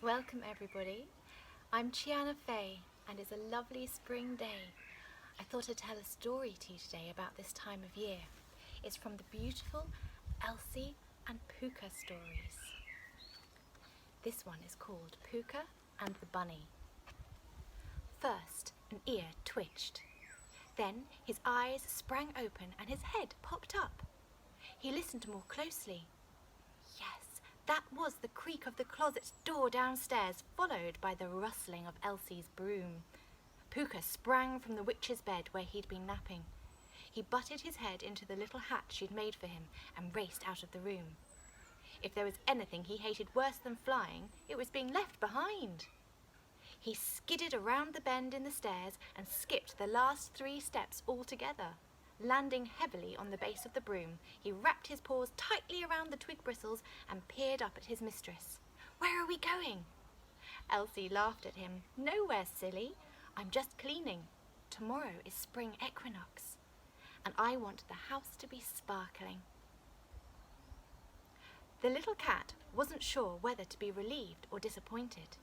Welcome everybody. I'm Chianna Fae and it's a lovely spring day. I thought I'd tell a story to you today about this time of year. It's from the beautiful Elsie and Pooka stories. This one is called Pooka and the Bunny. First, an ear twitched. Then his eyes sprang open and his head popped up. He listened more closely. Yes, that was the creak of the closet door downstairs, followed by the rustling of Elsie's broom. Pooka sprang from the witch's bed where he'd been napping. He butted his head into the little hat she'd made for him and raced out of the room. If there was anything he hated worse than flying, it was being left behind. He skidded around the bend in the stairs and skipped the last 3 steps altogether. Landing heavily on the base of the broom, he wrapped his paws tightly around the twig bristles and peered up at his mistress. "Where are we going?" Elsie laughed at him. "Nowhere, silly. I'm just cleaning. Tomorrow is spring equinox, and I want the house to be sparkling." The little cat wasn't sure whether to be relieved or disappointed.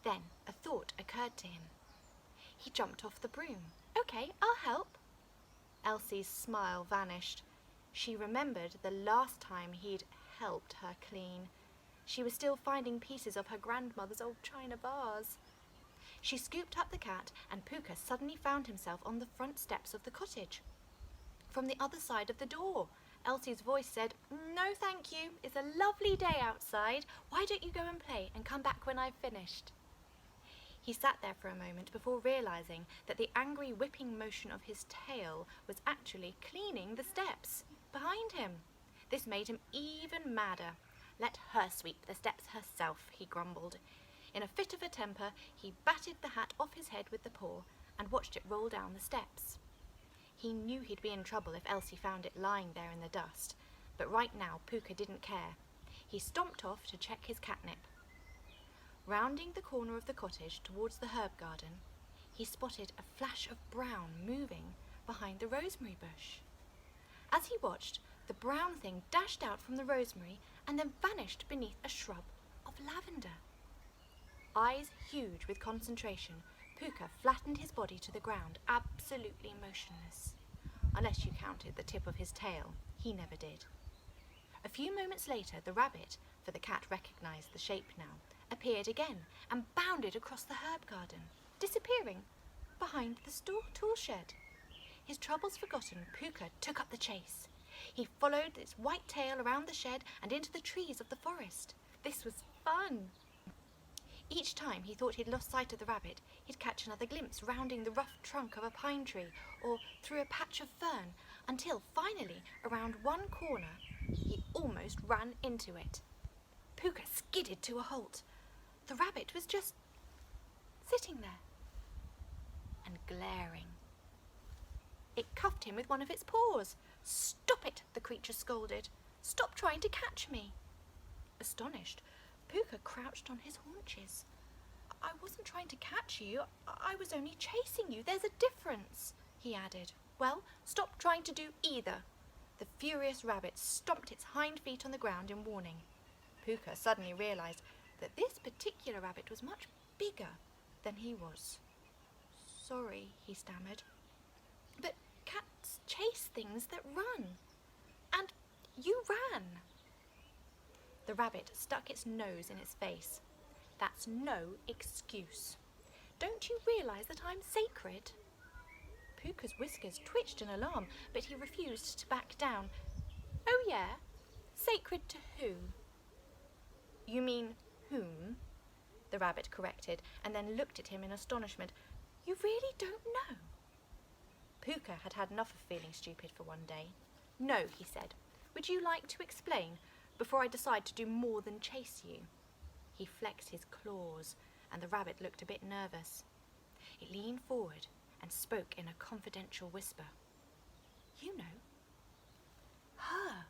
Then a thought occurred to him. He jumped off the broom. "Okay, I'll help." Elsie's smile vanished. She remembered the last time he'd helped her clean. She was still finding pieces of her grandmother's old china vase. She scooped up the cat and Pooka suddenly found himself on the front steps of the cottage. From the other side of the door, Elsie's voice said, "No, thank you. It's a lovely day outside. Why don't you go and play and come back when I've finished?" He sat there for a moment before realising that the angry whipping motion of his tail was actually cleaning the steps behind him. This made him even madder. "Let her sweep the steps herself," he grumbled. In a fit of a temper, he batted the hat off his head with the paw and watched it roll down the steps. He knew he'd be in trouble if Elsie found it lying there in the dust, but right now Pooka didn't care. He stomped off to check his catnip. Rounding the corner of the cottage towards the herb garden, he spotted a flash of brown moving behind the rosemary bush. As he watched, the brown thing dashed out from the rosemary and then vanished beneath a shrub of lavender. Eyes huge with concentration, Pooka flattened his body to the ground, absolutely motionless. Unless you counted the tip of his tail, he never did. A few moments later, the rabbit, for the cat recognised the shape now, appeared again and bounded across the herb garden, disappearing behind the tool shed. His troubles forgotten, Pooka took up the chase. He followed its white tail around the shed and into the trees of the forest. This was fun. Each time he thought he'd lost sight of the rabbit, he'd catch another glimpse rounding the rough trunk of a pine tree or through a patch of fern, until finally, around one corner, he almost ran into it. Pooka skidded to a halt. The rabbit was just sitting there and glaring. It cuffed him with one of its paws. "Stop it," the creature scolded. "Stop trying to catch me." Astonished, Pooka crouched on his haunches. "I wasn't trying to catch you. I was only chasing you. There's a difference," he added. "Well, stop trying to do either." The furious rabbit stomped its hind feet on the ground in warning. Pooka suddenly realised that this particular rabbit was much bigger than he was. "Sorry," he stammered, "but cats chase things that run. And you ran." The rabbit stuck its nose in its face. "That's no excuse. Don't you realise that I'm sacred?" Pooka's whiskers twitched in alarm, but he refused to back down. "Oh yeah? Sacred to who?" "You mean whom?" the rabbit corrected, and then looked at him in astonishment. "You really don't know?" Pooka had had enough of feeling stupid for one day. "No," he said. "Would you like to explain before I decide to do more than chase you?" He flexed his claws, and the rabbit looked a bit nervous. It leaned forward and spoke in a confidential whisper. "You know. Her."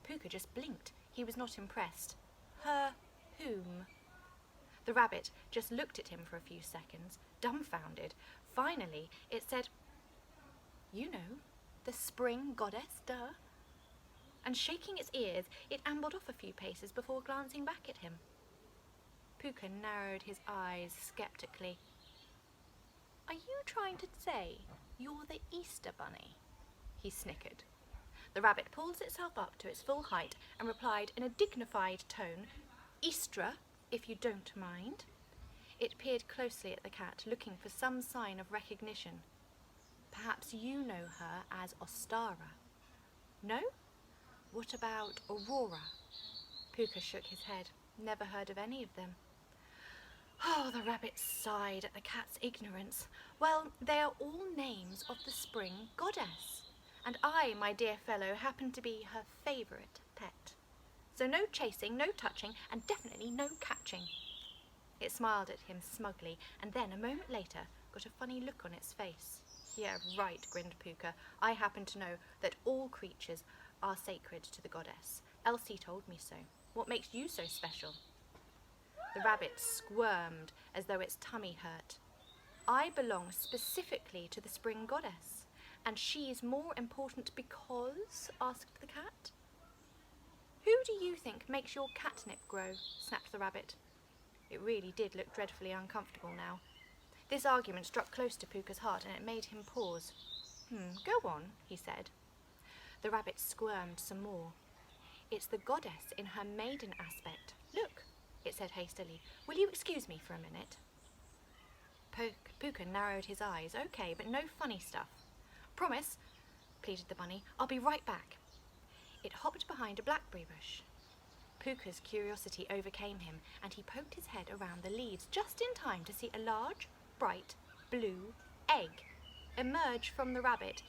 Pooka just blinked. He was not impressed. "Her whom?" The rabbit just looked at him for a few seconds, dumbfounded. Finally, it said, "You know, the spring goddess, duh." And shaking its ears, it ambled off a few paces before glancing back at him. Pooka narrowed his eyes skeptically. "Are you trying to say you're the Easter Bunny?" he snickered. The rabbit pulled itself up to its full height and replied in a dignified tone, "Eastra, if you don't mind." It peered closely at the cat, looking for some sign of recognition. "Perhaps you know her as Ostara." "No? What about Aurora?" Pooka shook his head. "Never heard of any of them." Oh, the rabbit sighed at the cat's ignorance. "Well, they are all names of the spring goddess, and I, my dear fellow, happen to be her favourite pet. So no chasing, no touching, and definitely no catching." It smiled at him smugly, and then, a moment later, got a funny look on its face. "Yeah, right," grinned Pooka. "I happen to know that all creatures are sacred to the goddess. Elsie told me so. What makes you so special?" The rabbit squirmed as though its tummy hurt. "I belong specifically to the spring goddess, and she's more important because?" asked the cat. "Who do you think makes your catnip grow?" snapped the rabbit. It really did look dreadfully uncomfortable now. This argument struck close to Pooka's heart, and it made him pause. Go on," he said. The rabbit squirmed some more. "It's the goddess in her maiden aspect. Look," it said hastily. "Will you excuse me for a minute?" Pooka narrowed his eyes. "Okay, but no funny stuff." "Promise," pleaded the bunny. "I'll be right back." It hopped behind a blackberry bush. Pooka's curiosity overcame him, and he poked his head around the leaves just in time to see a large, bright, blue egg emerge from the rabbit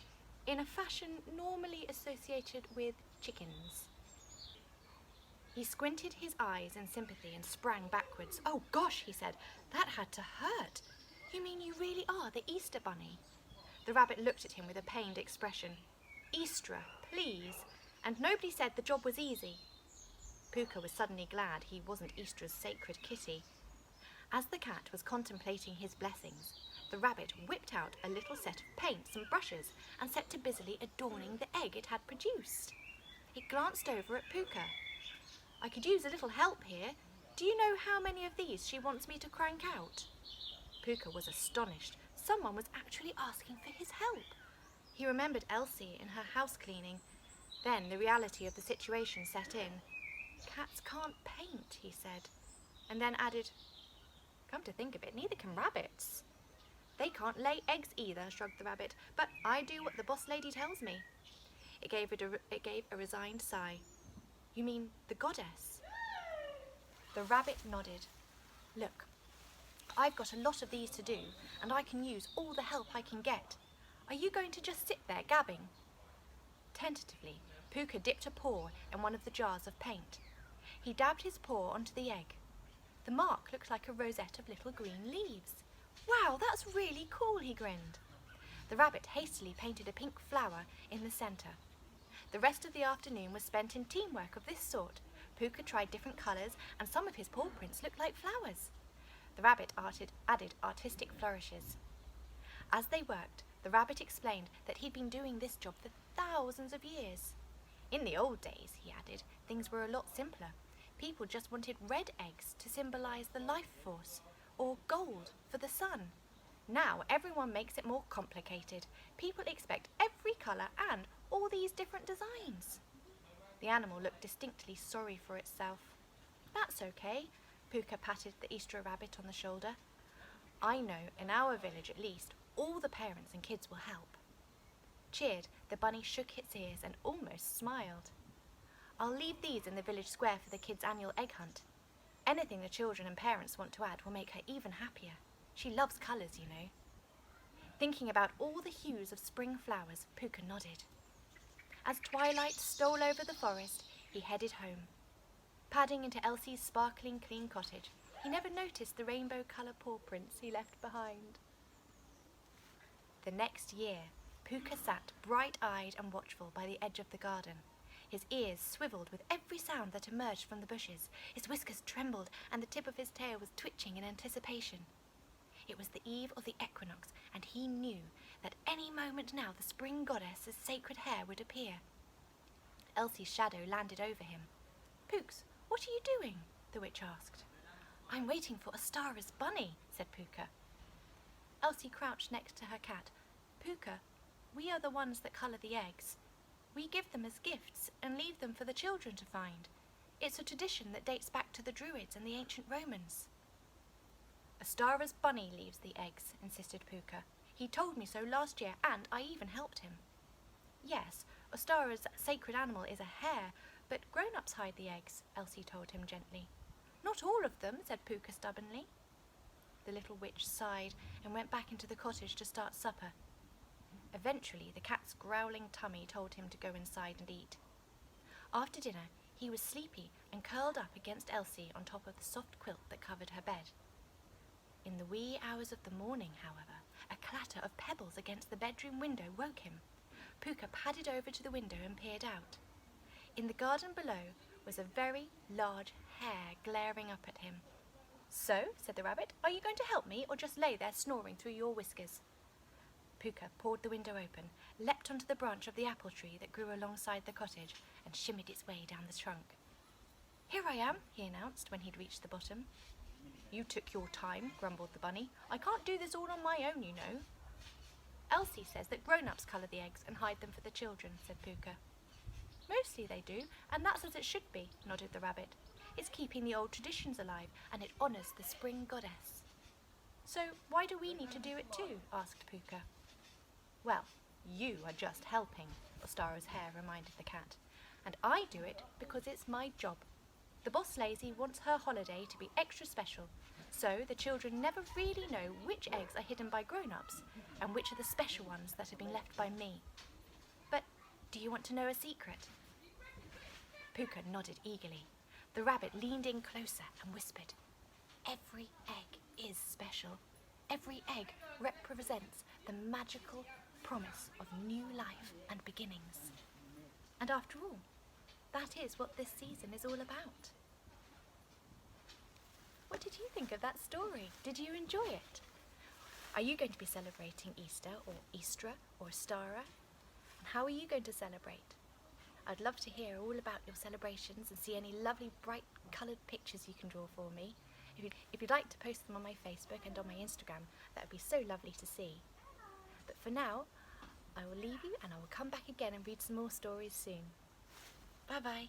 in a fashion normally associated with chickens. He squinted his eyes in sympathy and sprang backwards. "Oh gosh," he said, "that had to hurt. You mean you really are the Easter Bunny?" The rabbit looked at him with a pained expression. "Eastra, please. And nobody said the job was easy." Pooka was suddenly glad he wasn't Eastra's sacred kitty. As the cat was contemplating his blessings, the rabbit whipped out a little set of paints and brushes and set to busily adorning the egg it had produced. It glanced over at Pooka. "I could use a little help here. Do you know how many of these she wants me to crank out?" Pooka was astonished. Someone was actually asking for his help. He remembered Elsie in her house cleaning. Then the reality of the situation set in. "Cats can't paint," he said, and then added, "Come to think of it, neither can rabbits." "They can't lay eggs either," shrugged the rabbit, "but I do what the boss lady tells me." It gave a resigned sigh. "You mean the goddess?" The rabbit nodded. "Look, I've got a lot of these to do, and I can use all the help I can get. Are you going to just sit there gabbing?" Tentatively, Pooka dipped a paw in one of the jars of paint. He dabbed his paw onto the egg. The mark looked like a rosette of little green leaves. "Wow, that's really cool," he grinned. The rabbit hastily painted a pink flower in the centre. The rest of the afternoon was spent in teamwork of this sort. Pooka tried different colours, and some of his paw prints looked like flowers. The rabbit added artistic flourishes. As they worked, the rabbit explained that he'd been doing this job for thousands of years. In the old days, he added, things were a lot simpler. People just wanted red eggs to symbolise the life force, or gold for the sun. Now everyone makes it more complicated. People expect every colour and all these different designs. The animal looked distinctly sorry for itself. "That's okay," Pooka patted the Easter rabbit on the shoulder. "I know, in our village at least, all the parents and kids will help." Cheered, the bunny shook its ears and almost smiled. "I'll leave these in the village square for the kids' annual egg hunt. Anything the children and parents want to add will make her even happier. She loves colours, you know." Thinking about all the hues of spring flowers, Pooka nodded. As twilight stole over the forest, he headed home. Padding into Elsie's sparkling clean cottage, he never noticed the rainbow colour paw prints he left behind. The next year, Pooka sat bright-eyed and watchful by the edge of the garden. His ears swiveled with every sound that emerged from the bushes. His whiskers trembled, and the tip of his tail was twitching in anticipation. It was the eve of the equinox, and he knew that any moment now the spring goddess's sacred hair would appear. Elsie's shadow landed over him. "Pooks, what are you doing?" the witch asked. I'm waiting for Ostara's bunny, said Pooka. Elsie crouched next to her cat. Pooka, we are the ones that colour the eggs. We give them as gifts and leave them for the children to find. It's a tradition that dates back to the Druids and the ancient Romans. Ostara's bunny leaves the eggs, insisted Pooka. He told me so last year, and I even helped him. Yes, Ostara's sacred animal is a hare, but grown-ups hide the eggs, Elsie told him gently. Not all of them, said Pooka stubbornly. The little witch sighed and went back into the cottage to start supper. Eventually, the cat's growling tummy told him to go inside and eat. After dinner, he was sleepy and curled up against Elsie on top of the soft quilt that covered her bed. In the wee hours of the morning, however, a clatter of pebbles against the bedroom window woke him. Pooka padded over to the window and peered out. In the garden below was a very large hare glaring up at him. So, said the rabbit, are you going to help me or just lay there snoring through your whiskers? Pooka pawed the window open, leapt onto the branch of the apple tree that grew alongside the cottage, and shimmied its way down the trunk. Here I am, he announced when he'd reached the bottom. You took your time, grumbled the bunny. I can't do this all on my own, you know. Elsie says that grown-ups colour the eggs and hide them for the children, said Pooka. Mostly they do, and that's as it should be, nodded the rabbit. It's keeping the old traditions alive, and it honours the spring goddess. So why do we need to do it too? Asked Pooka. Well, you are just helping, Ostara's hare reminded the cat. And I do it because it's my job. The boss lady wants her holiday to be extra special, so the children never really know which eggs are hidden by grown-ups and which are the special ones that have been left by me. But do you want to know a secret? Pooka nodded eagerly. The rabbit leaned in closer and whispered, Every egg is special. Every egg represents the magical promise of new life and beginnings. And after all, that is what this season is all about. What did you think of that story? Did you enjoy it? Are you going to be celebrating Easter or Eostre or Ostara? And how are you going to celebrate? I'd love to hear all about your celebrations and see any lovely bright coloured pictures you can draw for me. If you'd like to post them on my Facebook and on my Instagram, that would be so lovely to see. But for now, I will leave you and I will come back again and read some more stories soon. Bye bye.